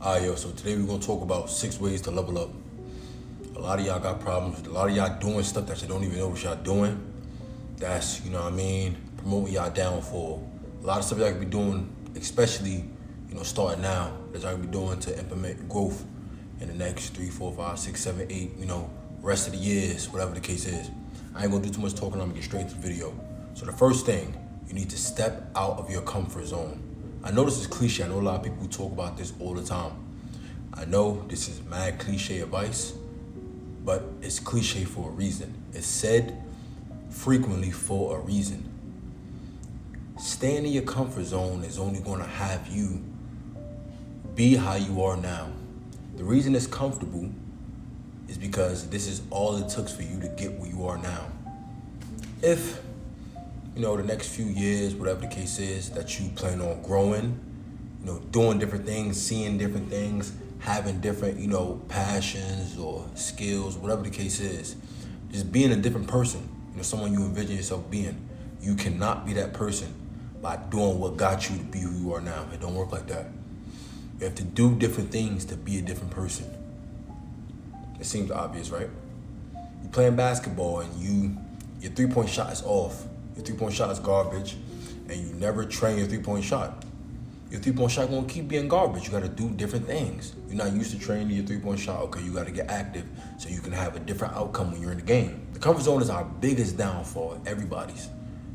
Yo, so today we're gonna talk about 6 ways to level up. A lot of y'all got problems. A lot of y'all doing stuff that you don't even know what y'all doing. That's, promoting y'all downfall. A lot of stuff y'all can be doing, especially, starting now, that y'all can be doing to implement growth in the next 3, 4, 5, 6, 7, 8, rest of the years, whatever the case is. I ain't gonna do too much talking, I'm gonna get straight to the video. So the first thing, you need to step out of your comfort zone. I know this is cliche. I know a lot of people talk about this all the time. I know this is mad cliche advice, but it's cliche for a reason. It's said frequently for a reason. Staying in your comfort zone is only gonna have you be how you are now. The reason it's comfortable is because this is all it took for you to get where you are now. If the next few years, whatever the case is, that you plan on growing, doing different things, seeing different things, having different, passions or skills, whatever the case is, just being a different person, someone you envision yourself being. You cannot be that person by doing what got you to be who you are now. It don't work like that. You have to do different things to be a different person. It seems obvious, right? You're playing basketball and your three-point shot is off. Your three-point shot is garbage, and you never train your three-point shot. Your three-point shot gonna keep being garbage. You gotta do different things. You're not used to training your three-point shot. Okay, you gotta get active so you can have a different outcome when you're in the game. The comfort zone is our biggest downfall, everybody's.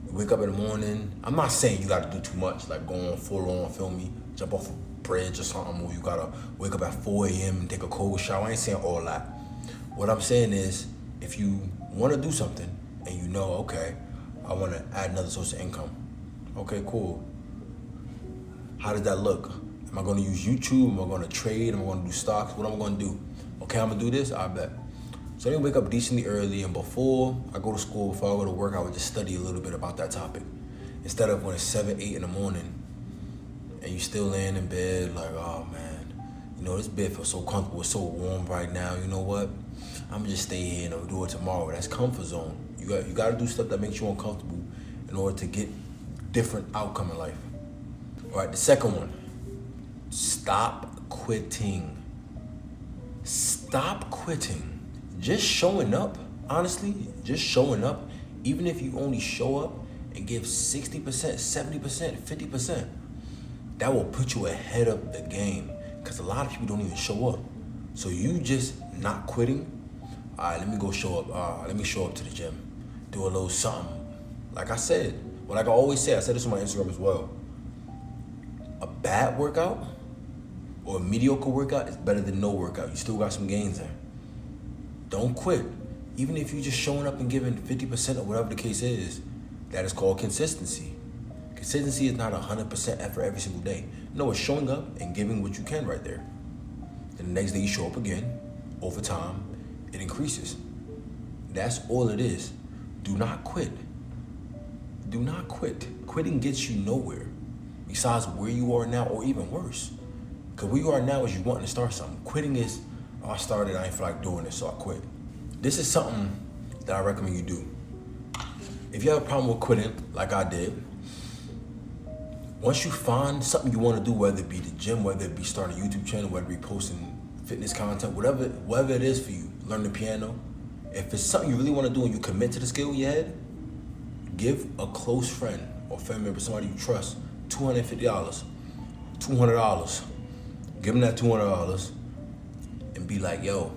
You wake up in the morning. I'm not saying you gotta do too much, like going full on, feel me, jump off a bridge or something, or you gotta wake up at 4 a.m. and take a cold shower. I ain't saying all that. What I'm saying is, if you wanna do something and okay, I want to add another source of income. Okay, cool. How does that look? Am I going to use YouTube? Am I going to trade? Am I going to do stocks? What am I going to do? Okay, I'm going to do this? I bet. So I need to wake up decently early, and before I go to school, before I go to work, I would just study a little bit about that topic. Instead of when it's 7, 8 in the morning, and you still laying in bed like, oh man, this bed feels so comfortable, it's so warm right now. You know what? I'm gonna just stay here and I'll do it tomorrow. That's comfort zone. You got to do stuff that makes you uncomfortable in order to get different outcome in life. All right, the second one, stop quitting. Stop quitting. Just showing up, honestly, just showing up, even if you only show up and give 60%, 70%, 50%, that will put you ahead of the game, because a lot of people don't even show up. So you just not quitting. All right, let me go show up. Let me show up to the gym. Do a little something. Like I said, like I always say, I said this on my Instagram as well. A bad workout or a mediocre workout is better than no workout. You still got some gains there. Don't quit. Even if you're just showing up and giving 50% or whatever the case is, that is called consistency. Consistency is not 100% effort every single day. No, it's showing up and giving what you can right there. Then the next day you show up again. Over time, it increases. That's all it is. Do not quit. Do not quit. Quitting gets you nowhere besides where you are now, or even worse. Because where you are now is you wanting to start something. Quitting is, I started, I ain't feel like doing this, so I quit. This is something that I recommend you do. If you have a problem with quitting, like I did, once you find something you want to do, whether it be the gym, whether it be starting a YouTube channel, whether it be posting fitness content, whatever it is for you, learn the piano. If it's something you really want to do and you commit to the skill in your head, give a close friend or family member, somebody you trust, $250, $200. Give them that $200 and be like, yo,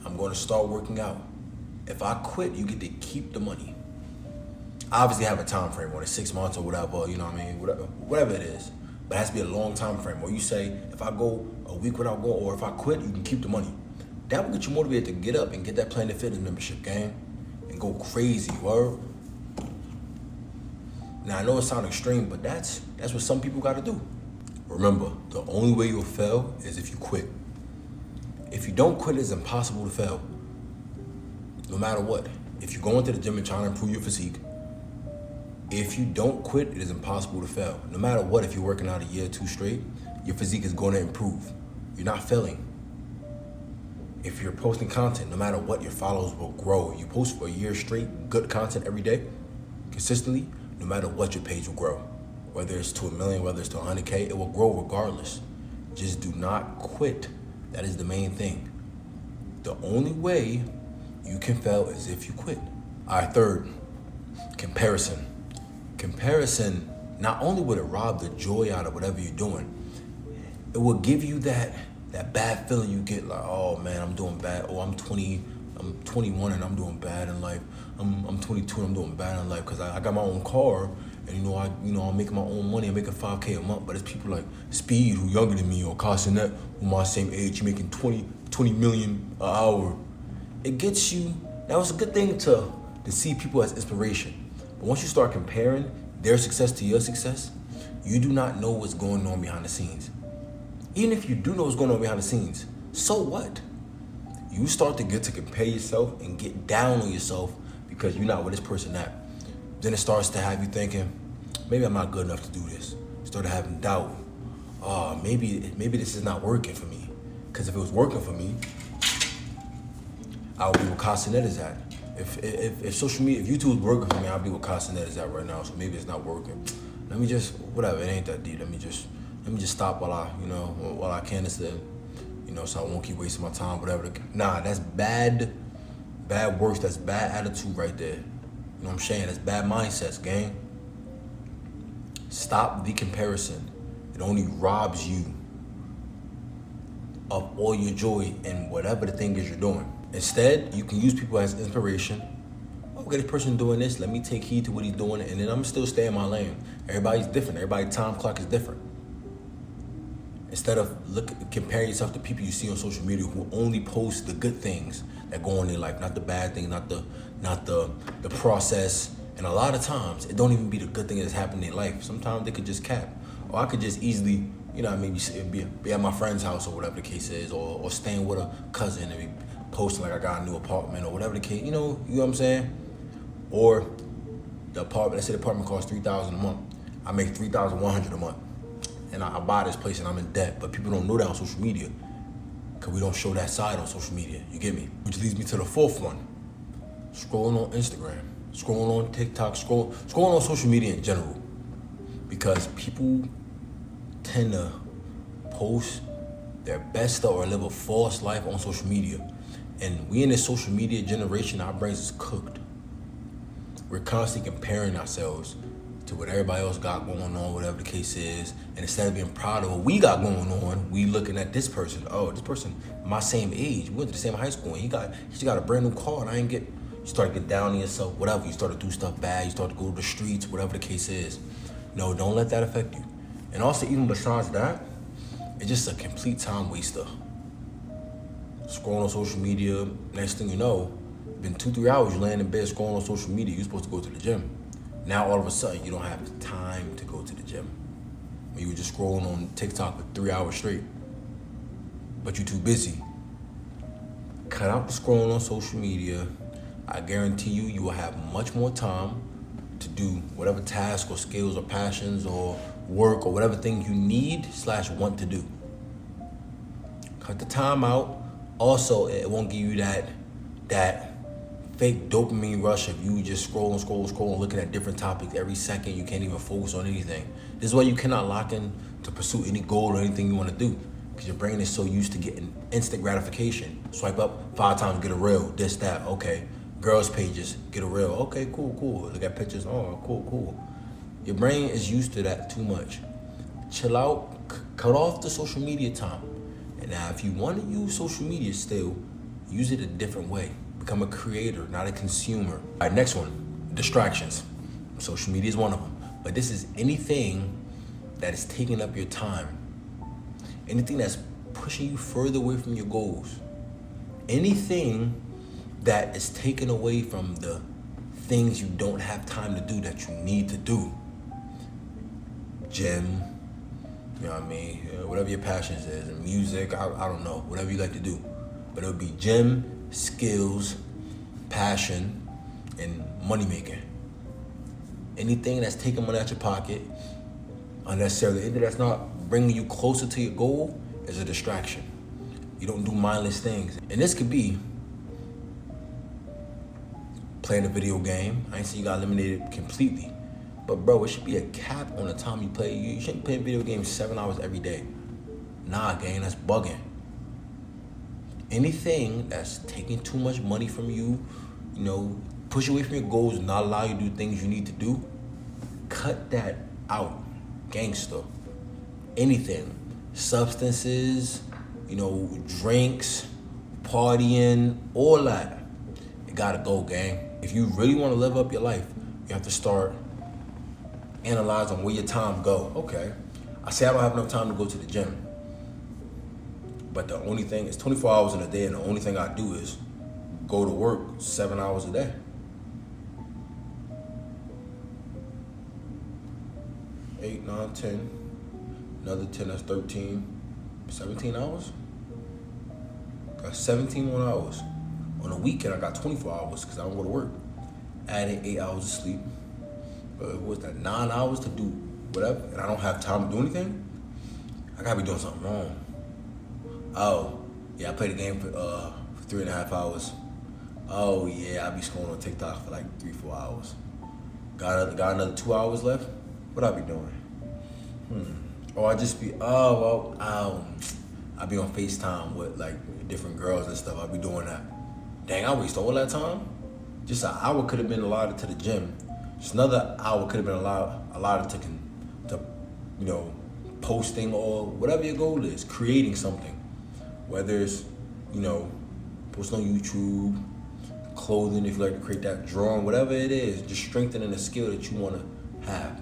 I'm going to start working out. If I quit, you get to keep the money. Obviously have a time frame, whether it's 6 months or whatever, whatever it is. But it has to be a long time frame where you say, if I go a week without going, or if I quit, you can keep the money. That will get you motivated to get up and get that Planet Fitness membership game and go crazy, word. Now I know it sounds extreme, but that's what some people gotta do. Remember, the only way you'll fail is if you quit. If you don't quit, it's impossible to fail. No matter what. If you're going to the gym and trying to improve your physique, if you don't quit, it is impossible to fail. No matter what, if you're working out a year or 2 straight, your physique is going to improve. You're not failing. If you're posting content, no matter what, your followers will grow. You post for a year straight, good content every day, consistently, no matter what, your page will grow. Whether it's to 1 million, whether it's to 100K, it will grow regardless. Just do not quit. That is the main thing. The only way you can fail is if you quit. All right, third, comparison. Comparison, not only would it rob the joy out of whatever you're doing, it will give you that bad feeling you get, like, oh man, I'm doing bad. Oh, I'm 21 and I'm doing bad in life. I'm 22 and I'm doing bad in life because I got my own car, and I'm making my own money. I'm making $5K a month. But it's people like Speed, who younger than me, or Casanet, who my same age, you making 20 million an hour. It gets you. That was a good thing to see people as inspiration. But once you start comparing their success to your success, you do not know what's going on behind the scenes. Even if you do know what's going on behind the scenes, so what? You start to get to compare yourself and get down on yourself because you're not where this person at. Then it starts to have you thinking, maybe I'm not good enough to do this. You start having doubt. Oh, maybe this is not working for me. Because if it was working for me, I would be where Casanet is at. If social media, if YouTube was working for me, I'd be where Casanet is at right now. So maybe it's not working. Let me just, whatever, it ain't that deep. Let me just stop while I can instead. So I won't keep wasting my time, whatever. Nah, that's bad works. That's bad attitude right there. You know what I'm saying? That's bad mindsets, gang. Stop the comparison. It only robs you of all your joy in whatever the thing is you're doing. Instead, you can use people as inspiration. Okay, this person doing this, let me take heed to what he's doing, and then I'm still staying in my lane. Everybody's different. Everybody's time clock is different. Instead of comparing yourself to people you see on social media who only post the good things that go on in their life, not the bad things, not the process. And a lot of times, it don't even be the good thing that's happening in their life. Sometimes they could just cap. Or I could just easily, maybe be at my friend's house or whatever the case is, or staying with a cousin and be posting like I got a new apartment or whatever the case, you know what I'm saying? Or the apartment, let's say the apartment costs $3,000 a month. I make $3,100 a month. And I buy this place and I'm in debt, but people don't know that on social media because we don't show that side on social media, you get me? Which leads me to the fourth one, scrolling on Instagram, scrolling on TikTok, scrolling on social media in general, because people tend to post their best stuff or live a false life on social media. And we in this social media generation, our brains is cooked. We're constantly comparing ourselves to what everybody else got going on, whatever the case is. And instead of being proud of what we got going on, we looking at this person. Oh, this person my same age. We went to the same high school and he just got a brand new car and I ain't get. You start to get down on yourself, whatever. You start to do stuff bad. You start to go to the streets, whatever the case is. No, don't let that affect you. And also, even besides that, it's just a complete time waster. Scrolling on social media, next thing you know, been 2-3 hours, you're laying in bed scrolling on social media. You're supposed to go to the gym. Now all of a sudden you don't have the time to go to the gym. When you were just scrolling on TikTok for 3 hours straight, but you're too busy. Cut out the scrolling on social media. I guarantee you will have much more time to do whatever task or skills or passions or work or whatever thing you need/want to do. Cut the time out. Also, it won't give you that fake dopamine rush if you just scrolling, looking at different topics every second. You can't even focus on anything. This is why you cannot lock in to pursue any goal or anything you want to do, because your brain is so used to getting instant gratification. Swipe up 5 times, get a reel, this, that, okay. Girls pages, get a reel, okay, cool. Look at pictures, oh, cool. Your brain is used to that too much. Chill out, cut off the social media time. And now if you want to use social media still, use it a different way. Become a creator, not a consumer. All right, next one, distractions. Social media is one of them. But this is anything that is taking up your time. Anything that's pushing you further away from your goals. Anything that is taken away from the things you don't have time to do that you need to do. Gym, you know what I mean? Whatever your passions is, music, I don't know, whatever you like to do. But it'll be gym, skills, passion, and money making. Anything that's taking money out your pocket unnecessarily, anything that's not bringing you closer to your goal is a distraction. You don't do mindless things. And this could be playing a video game. I ain't saying you got eliminated completely. But bro, it should be a cap on the time you play. You shouldn't play video games 7 hours every day. Nah, gang, that's bugging. Anything that's taking too much money from you, push you away from your goals, not allow you to do things you need to do, cut that out. Gangster. Anything. Substances, drinks, partying, all that. It gotta go, gang. If you really want to live up your life, you have to start analyzing where your time go. Okay, I say I don't have enough time to go to the gym, but the only thing is 24 hours in a day, and the only thing I do is go to work 7 hours a day. 8, 9, 10, another 10, that's 13, 17 hours? Got 17 more hours. On the weekend, I got 24 hours because I don't go to work. Adding 8 hours of sleep. What's that, 9 hours to do whatever, and I don't have time to do anything? I gotta be doing something wrong. Oh, yeah, I played the game for 3.5 hours. Oh, yeah, I be scrolling on TikTok for like 3-4 hours. Got another 2 hours left? What I be doing? Or I just be, I be on FaceTime with like different girls and stuff. I be doing that. Dang, I waste all that time? Just an hour could have been allotted to the gym. Just another hour could have been allotted to posting or whatever your goal is, creating something. Whether it's, posting on YouTube, clothing, if you like to create that, drawing, whatever it is, just strengthening the skill that you want to have.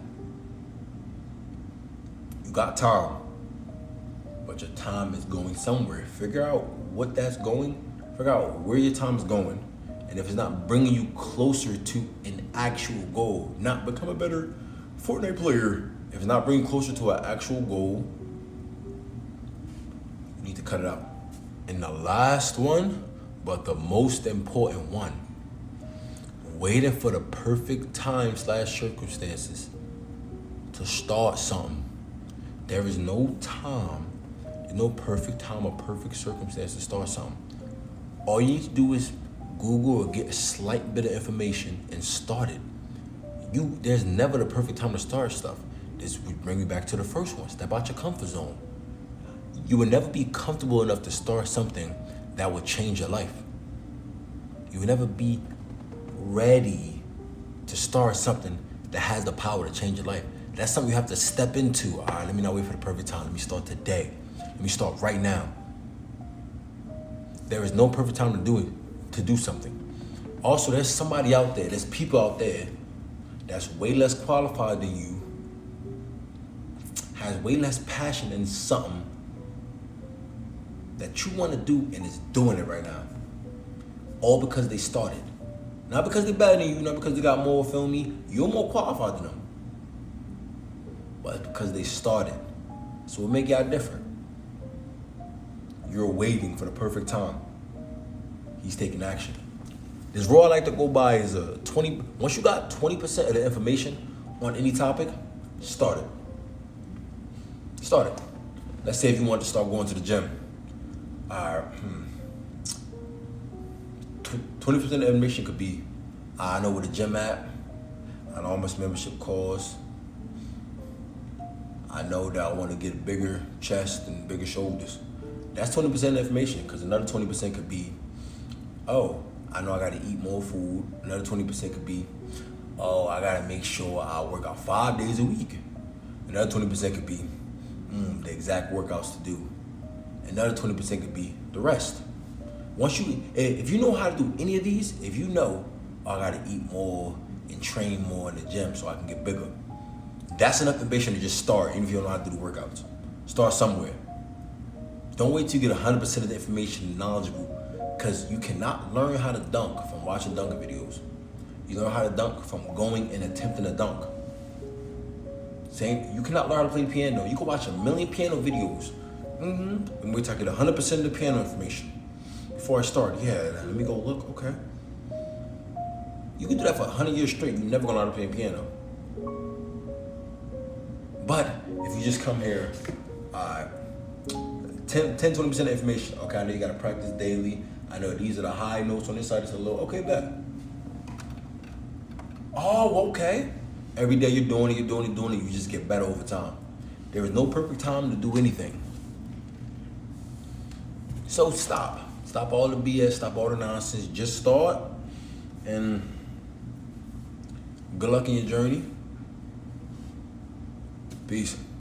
You got time, but your time is going somewhere. Figure out what that's going, figure out where your time is going, and if it's not bringing you closer to an actual goal, not become a better Fortnite player, if it's not bringing closer to an actual goal, you need to cut it out. And the last one, but the most important one, waiting for the perfect time / circumstances to start something. There is no time, no perfect time or perfect circumstance to start something. All you need to do is Google or get a slight bit of information and start it. There's never the perfect time to start stuff. This would bring me back to the first one. Step out your comfort zone. You will never be comfortable enough to start something that will change your life. You will never be ready to start something that has the power to change your life. That's something you have to step into. All right, let me not wait for the perfect time. Let me start today. Let me start right now. There is no perfect time to do something. Also, there's somebody out there, there's people out there that's way less qualified than you, has way less passion in something that you want to do and is doing it right now. All because they started. Not because they're better than you, not because they got more, feel me? You're more qualified than them. But it's because they started. So what make y'all different? You're waiting for the perfect time. He's taking action. This rule I like to go by is once you got 20% of the information on any topic, start it. Start it. Let's say if you want to start going to the gym. All right. 20% of the information could be, I know where the gym at. I know how much membership costs. I know that I want to get a bigger chest and bigger shoulders. That's 20% of the information, because another 20% could be, I know I got to eat more food. Another 20% could be, I got to make sure I work out 5 days a week. Another 20% could be, the exact workouts to do. Another 20% could be the rest. If you know how to do any of these, if you know, I got to eat more and train more in the gym so I can get bigger. That's enough information to just start, even if you don't know how to do the workouts. Start somewhere. Don't wait till you get 100% of the information knowledgeable, because you cannot learn how to dunk from watching dunking videos. You learn how to dunk from going and attempting to dunk. You cannot learn how to play the piano. You can watch 1 million piano videos. And we're talking 100% of the piano information. Before I start, let me go look, okay. You can do that for 100 years straight. You're never gonna learn how to play piano. But if you just come here, 10-20% of information. Okay, I know you gotta practice daily. I know these are the high notes on this side, it's a low. Okay, bet. Oh, okay. Every day you're doing it, you just get better over time. There is no perfect time to do anything. So stop. Stop all the BS, stop all the nonsense. Just start, and good luck in your journey. Peace.